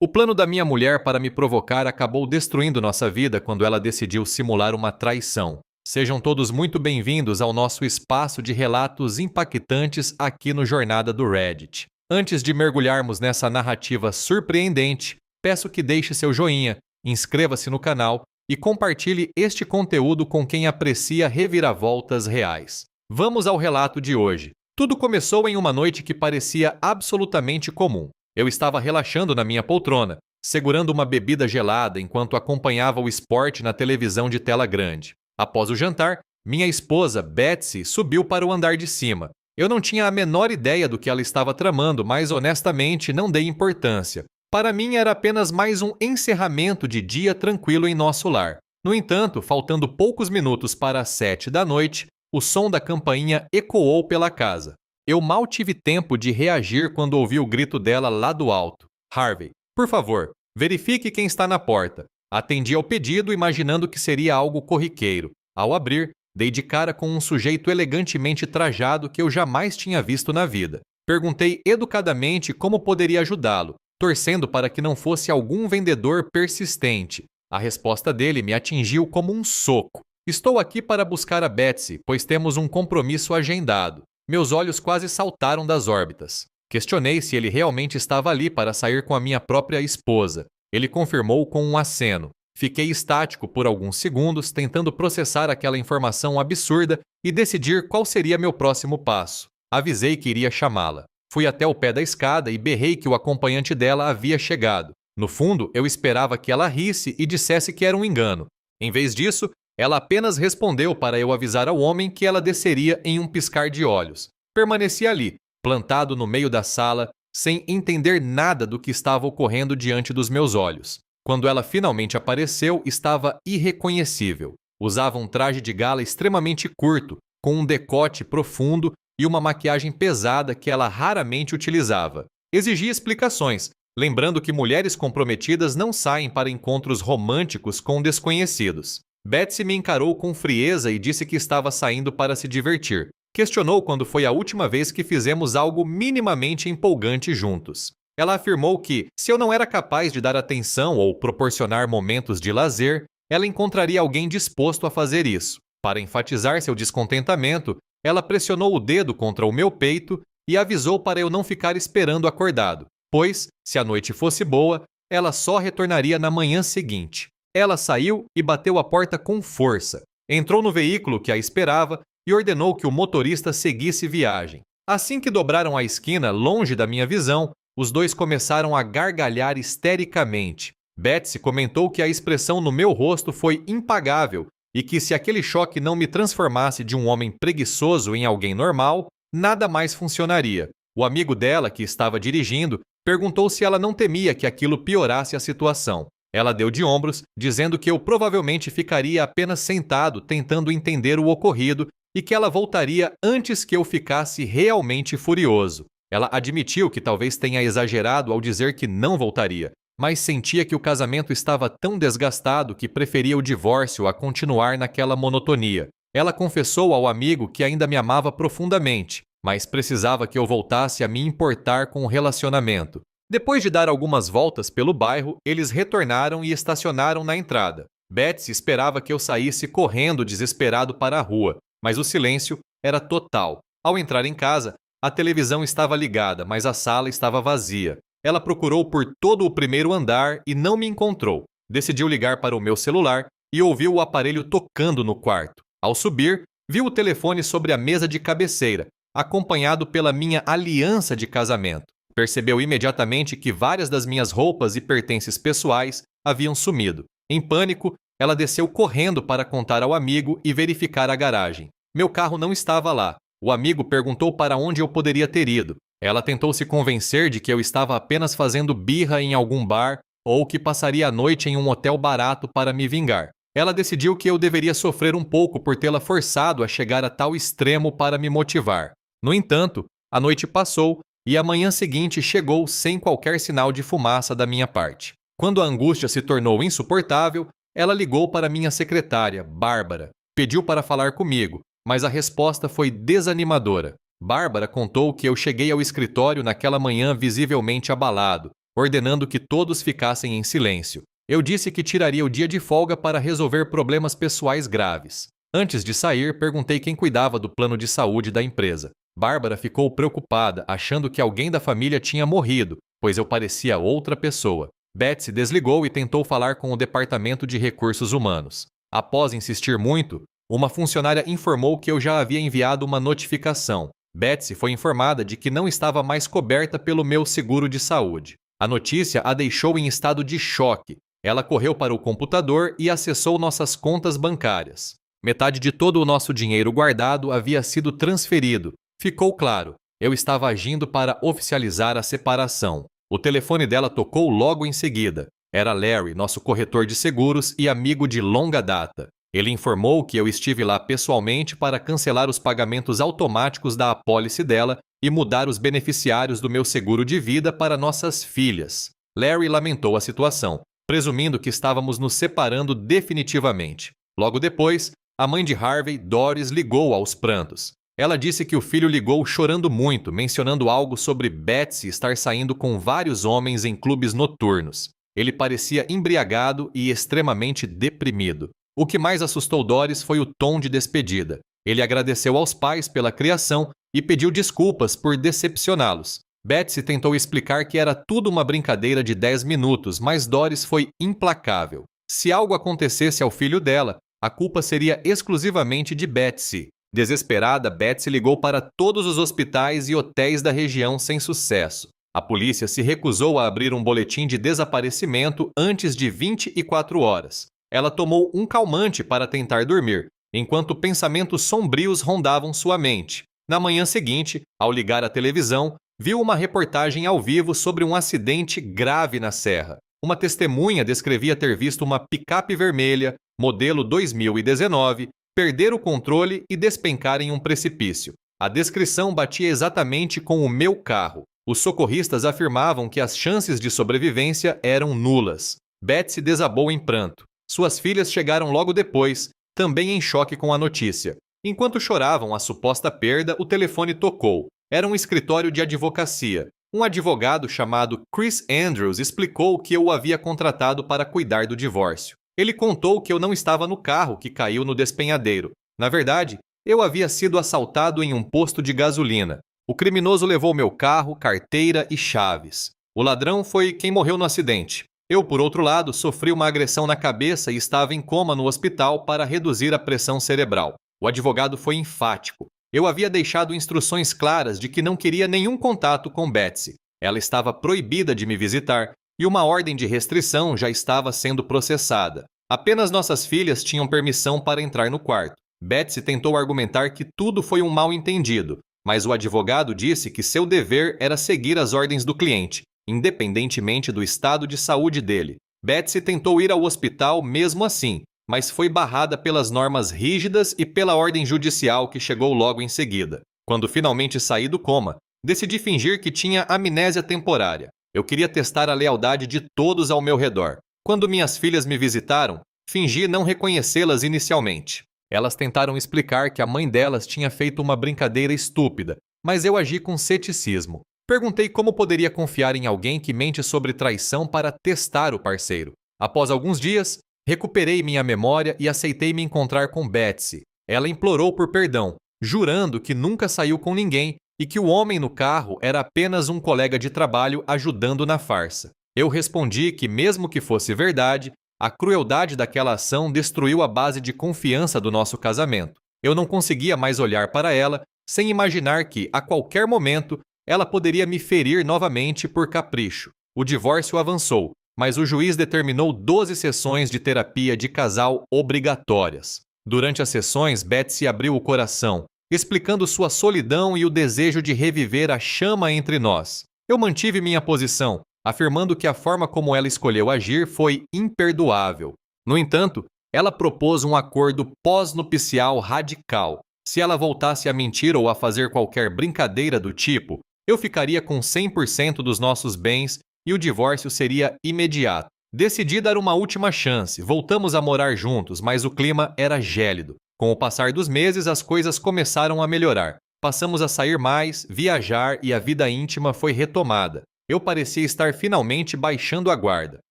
O plano da minha mulher para me provocar acabou destruindo nossa vida quando ela decidiu simular uma traição. Sejam todos muito bem-vindos ao nosso espaço de relatos impactantes aqui no Jornada do Reddit. Antes de mergulharmos nessa narrativa surpreendente, peço que deixe seu joinha, inscreva-se no canal e compartilhe este conteúdo com quem aprecia reviravoltas reais. Vamos ao relato de hoje. Tudo começou em uma noite que parecia absolutamente comum. Eu estava relaxando na minha poltrona, segurando uma bebida gelada enquanto acompanhava o esporte na televisão de tela grande. Após o jantar, minha esposa, Betsy, subiu para o andar de cima. Eu não tinha a menor ideia do que ela estava tramando, mas honestamente não dei importância. Para mim era apenas mais um encerramento de dia tranquilo em nosso lar. No entanto, faltando poucos minutos para as 7 da noite, o som da campainha ecoou pela casa. Eu mal tive tempo de reagir quando ouvi o grito dela lá do alto. Harvey, por favor, verifique quem está na porta. Atendi ao pedido, imaginando que seria algo corriqueiro. Ao abrir, dei de cara com um sujeito elegantemente trajado que eu jamais tinha visto na vida. Perguntei educadamente como poderia ajudá-lo, torcendo para que não fosse algum vendedor persistente. A resposta dele me atingiu como um soco. Estou aqui para buscar a Betsy, pois temos um compromisso agendado. Meus olhos quase saltaram das órbitas. Questionei se ele realmente estava ali para sair com a minha própria esposa. Ele confirmou com um aceno. Fiquei estático por alguns segundos, tentando processar aquela informação absurda e decidir qual seria meu próximo passo. Avisei que iria chamá-la. Fui até o pé da escada e berrei que o acompanhante dela havia chegado. No fundo, eu esperava que ela risse e dissesse que era um engano. Em vez disso, ela apenas respondeu para eu avisar ao homem que ela desceria em um piscar de olhos. Permaneci ali, plantado no meio da sala, sem entender nada do que estava ocorrendo diante dos meus olhos. Quando ela finalmente apareceu, estava irreconhecível. Usava um traje de gala extremamente curto, com um decote profundo e uma maquiagem pesada que ela raramente utilizava. Exigi explicações, lembrando que mulheres comprometidas não saem para encontros românticos com desconhecidos. Betsy me encarou com frieza e disse que estava saindo para se divertir. Questionou quando foi a última vez que fizemos algo minimamente empolgante juntos. Ela afirmou que, se eu não era capaz de dar atenção ou proporcionar momentos de lazer, ela encontraria alguém disposto a fazer isso. Para enfatizar seu descontentamento, ela pressionou o dedo contra o meu peito e avisou para eu não ficar esperando acordado, pois, se a noite fosse boa, ela só retornaria na manhã seguinte. Ela saiu e bateu a porta com força. Entrou no veículo que a esperava e ordenou que o motorista seguisse viagem. Assim que dobraram a esquina, longe da minha visão, os dois começaram a gargalhar histericamente. Betsy comentou que a expressão no meu rosto foi impagável e que se aquele choque não me transformasse de um homem preguiçoso em alguém normal, nada mais funcionaria. O amigo dela, que estava dirigindo, perguntou se ela não temia que aquilo piorasse a situação. Ela deu de ombros, dizendo que eu provavelmente ficaria apenas sentado tentando entender o ocorrido e que ela voltaria antes que eu ficasse realmente furioso. Ela admitiu que talvez tenha exagerado ao dizer que não voltaria, mas sentia que o casamento estava tão desgastado que preferia o divórcio a continuar naquela monotonia. Ela confessou ao amigo que ainda me amava profundamente, mas precisava que eu voltasse a me importar com o relacionamento. Depois de dar algumas voltas pelo bairro, eles retornaram e estacionaram na entrada. Betsy esperava que eu saísse correndo desesperado para a rua, mas o silêncio era total. Ao entrar em casa, a televisão estava ligada, mas a sala estava vazia. Ela procurou por todo o primeiro andar e não me encontrou. Decidiu ligar para o meu celular e ouviu o aparelho tocando no quarto. Ao subir, viu o telefone sobre a mesa de cabeceira, acompanhado pela minha aliança de casamento. Percebeu imediatamente que várias das minhas roupas e pertences pessoais haviam sumido. Em pânico, ela desceu correndo para contar ao amigo e verificar a garagem. Meu carro não estava lá. O amigo perguntou para onde eu poderia ter ido. Ela tentou se convencer de que eu estava apenas fazendo birra em algum bar ou que passaria a noite em um hotel barato para me vingar. Ela decidiu que eu deveria sofrer um pouco por tê-la forçado a chegar a tal extremo para me motivar. No entanto, a noite passou e a manhã seguinte chegou sem qualquer sinal de fumaça da minha parte. Quando a angústia se tornou insuportável, ela ligou para minha secretária, Bárbara. Pediu para falar comigo, mas a resposta foi desanimadora. Bárbara contou que eu cheguei ao escritório naquela manhã visivelmente abalado, ordenando que todos ficassem em silêncio. Eu disse que tiraria o dia de folga para resolver problemas pessoais graves. Antes de sair, perguntei quem cuidava do plano de saúde da empresa. Bárbara ficou preocupada, achando que alguém da família tinha morrido, pois eu parecia outra pessoa. Betsy desligou e tentou falar com o Departamento de Recursos Humanos. Após insistir muito, uma funcionária informou que eu já havia enviado uma notificação. Betsy foi informada de que não estava mais coberta pelo meu seguro de saúde. A notícia a deixou em estado de choque. Ela correu para o computador e acessou nossas contas bancárias. Metade de todo o nosso dinheiro guardado havia sido transferido. Ficou claro, eu estava agindo para oficializar a separação. O telefone dela tocou logo em seguida. Era Larry, nosso corretor de seguros e amigo de longa data. Ele informou que eu estive lá pessoalmente para cancelar os pagamentos automáticos da apólice dela e mudar os beneficiários do meu seguro de vida para nossas filhas. Larry lamentou a situação, presumindo que estávamos nos separando definitivamente. Logo depois, a mãe de Harvey, Doris, ligou aos prantos. Ela disse que o filho ligou chorando muito, mencionando algo sobre Betsy estar saindo com vários homens em clubes noturnos. Ele parecia embriagado e extremamente deprimido. O que mais assustou Doris foi o tom de despedida. Ele agradeceu aos pais pela criação e pediu desculpas por decepcioná-los. Betsy tentou explicar que era tudo uma brincadeira de 10 minutos, mas Doris foi implacável. Se algo acontecesse ao filho dela, a culpa seria exclusivamente de Betsy. Desesperada, Betsy ligou para todos os hospitais e hotéis da região sem sucesso. A polícia se recusou a abrir um boletim de desaparecimento antes de 24 horas. Ela tomou um calmante para tentar dormir, enquanto pensamentos sombrios rondavam sua mente. Na manhã seguinte, ao ligar a televisão, viu uma reportagem ao vivo sobre um acidente grave na serra. Uma testemunha descrevia ter visto uma picape vermelha, modelo 2019, perder o controle e despencar em um precipício. A descrição batia exatamente com o meu carro. Os socorristas afirmavam que as chances de sobrevivência eram nulas. Betsy desabou em pranto. Suas filhas chegaram logo depois, também em choque com a notícia. Enquanto choravam a suposta perda, o telefone tocou. Era um escritório de advocacia. Um advogado chamado Chris Andrews explicou que eu o havia contratado para cuidar do divórcio. Ele contou que eu não estava no carro que caiu no despenhadeiro. Na verdade, eu havia sido assaltado em um posto de gasolina. O criminoso levou meu carro, carteira e chaves. O ladrão foi quem morreu no acidente. Eu, por outro lado, sofri uma agressão na cabeça e estava em coma no hospital para reduzir a pressão cerebral. O advogado foi enfático. Eu havia deixado instruções claras de que não queria nenhum contato com Betsy. Ela estava proibida de me visitar e uma ordem de restrição já estava sendo processada. Apenas nossas filhas tinham permissão para entrar no quarto. Betsy tentou argumentar que tudo foi um mal-entendido, mas o advogado disse que seu dever era seguir as ordens do cliente, independentemente do estado de saúde dele. Betsy tentou ir ao hospital mesmo assim, mas foi barrada pelas normas rígidas e pela ordem judicial que chegou logo em seguida. Quando finalmente saí do coma, decidi fingir que tinha amnésia temporária. Eu queria testar a lealdade de todos ao meu redor. Quando minhas filhas me visitaram, fingi não reconhecê-las inicialmente. Elas tentaram explicar que a mãe delas tinha feito uma brincadeira estúpida, mas eu agi com ceticismo. Perguntei como poderia confiar em alguém que mente sobre traição para testar o parceiro. Após alguns dias, recuperei minha memória e aceitei me encontrar com Betsy. Ela implorou por perdão, jurando que nunca saiu com ninguém e que o homem no carro era apenas um colega de trabalho ajudando na farsa. Eu respondi que, mesmo que fosse verdade, a crueldade daquela ação destruiu a base de confiança do nosso casamento. Eu não conseguia mais olhar para ela sem imaginar que, a qualquer momento, ela poderia me ferir novamente por capricho. O divórcio avançou, mas o juiz determinou 12 sessões de terapia de casal obrigatórias. Durante as sessões, Betsy abriu o coração, explicando sua solidão e o desejo de reviver a chama entre nós. Eu mantive minha posição, afirmando que a forma como ela escolheu agir foi imperdoável. No entanto, ela propôs um acordo pós-nupcial radical. Se ela voltasse a mentir ou a fazer qualquer brincadeira do tipo, eu ficaria com 100% dos nossos bens e o divórcio seria imediato. Decidi dar uma última chance, voltamos a morar juntos, mas o clima era gélido. Com o passar dos meses, as coisas começaram a melhorar. Passamos a sair mais, viajar e a vida íntima foi retomada. Eu parecia estar finalmente baixando a guarda.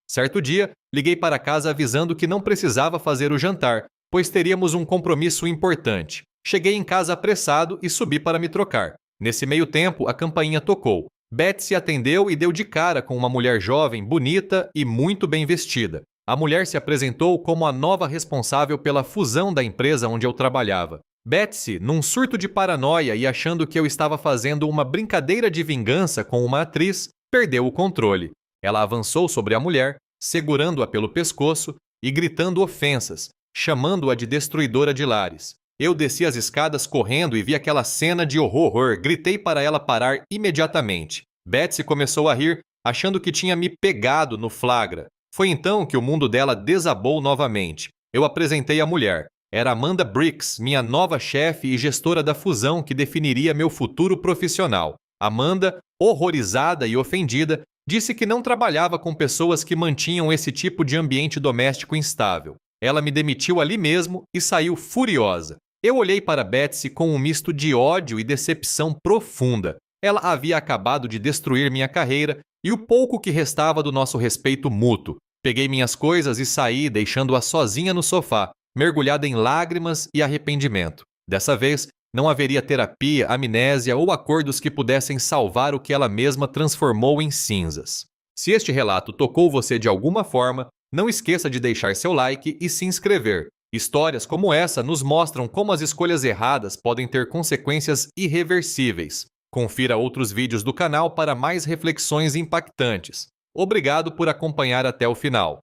Certo dia, liguei para casa avisando que não precisava fazer o jantar, pois teríamos um compromisso importante. Cheguei em casa apressado e subi para me trocar. Nesse meio tempo, a campainha tocou. Betsy atendeu e deu de cara com uma mulher jovem, bonita e muito bem vestida. A mulher se apresentou como a nova responsável pela fusão da empresa onde eu trabalhava. Betsy, num surto de paranoia e achando que eu estava fazendo uma brincadeira de vingança com uma atriz, perdeu o controle. Ela avançou sobre a mulher, segurando-a pelo pescoço e gritando ofensas, chamando-a de destruidora de lares. Eu desci as escadas correndo e vi aquela cena de horror. Gritei para ela parar imediatamente. Betsy começou a rir, achando que tinha me pegado no flagra. Foi então que o mundo dela desabou novamente. Eu apresentei a mulher. Era Amanda Briggs, minha nova chefe e gestora da fusão que definiria meu futuro profissional. Amanda, horrorizada e ofendida, disse que não trabalhava com pessoas que mantinham esse tipo de ambiente doméstico instável. Ela me demitiu ali mesmo e saiu furiosa. Eu olhei para Betsy com um misto de ódio e decepção profunda. Ela havia acabado de destruir minha carreira e o pouco que restava do nosso respeito mútuo. Peguei minhas coisas e saí, deixando-a sozinha no sofá, mergulhada em lágrimas e arrependimento. Dessa vez, não haveria terapia, amnésia ou acordos que pudessem salvar o que ela mesma transformou em cinzas. Se este relato tocou você de alguma forma, não esqueça de deixar seu like e se inscrever. Histórias como essa nos mostram como as escolhas erradas podem ter consequências irreversíveis. Confira outros vídeos do canal para mais reflexões impactantes. Obrigado por acompanhar até o final.